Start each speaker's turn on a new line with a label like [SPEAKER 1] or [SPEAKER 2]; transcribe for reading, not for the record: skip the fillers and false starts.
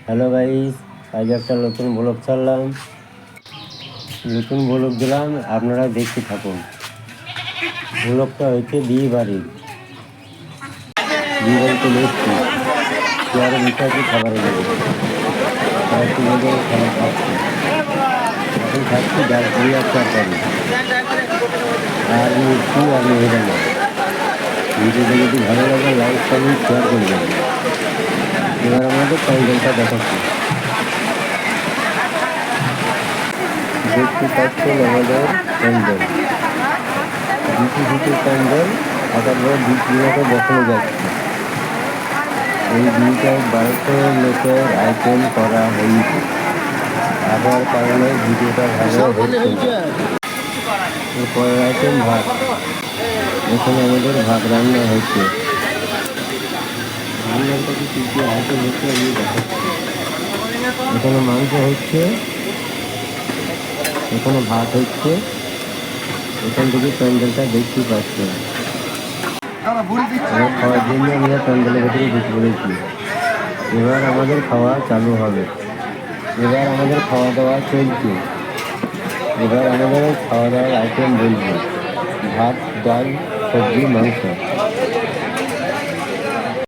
[SPEAKER 1] Hello guys, আজ একটা নতুন ব্লগ ছাড়লাম, নতুন ব্লগ দিলাম, আপনারা দেখতে থাকুন। ব্লগটা হচ্ছে বিয়ে বাড়িতে চলে এসছি। চেয়ারে বসে আছি খাবারের জন্য, কয়েকটি মধ্যে খাবার খাচ্ছি। এখন খাচ্ছি ডাল পুরি আর তরকারি আর মিষ্টি আর মেহেদানা। ভিডিওটা যদি ভালো লাগে লাইক কমেন্ট শেয়ার করবেন। এবার আমাদের প্যান্ডেলটা দেখাচ্ছি। দেখতে পাচ্ছেন আমাদের প্যান্ডেল, দুটি প্যান্ডেল হঠাৎ করে দুটো দেখানো যাচ্ছে। এই দুইটায় 1200 লোকের আইটেম করা হয়েছে। আবার কারণে ভিডিওটা ভালো হচ্ছে। পরের আইটেম ভাত। এখানে আমাদের ভাত রান্না হচ্ছে। রান্নাটা কি কী আইটেম হচ্ছে আমি দেখাচ্ছি। এখানে মাংস হচ্ছে, এখানে ভাত হচ্ছে। এখান থেকে প্যান্ডেলটা দেখতে পাচ্ছেন। খাওয়ার জন্য আমরা প্যান্ডেলের ভেতরে ঢুকে পড়েছি। এবার আমাদের খাওয়া চালু হবে। এবার আমাদের খাওয়া দাওয়া চলছে। এবার আমাদের খাওয়া দাওয়ার আইটেম বলবো: ভাত, ডাল, সবজি, মাংস।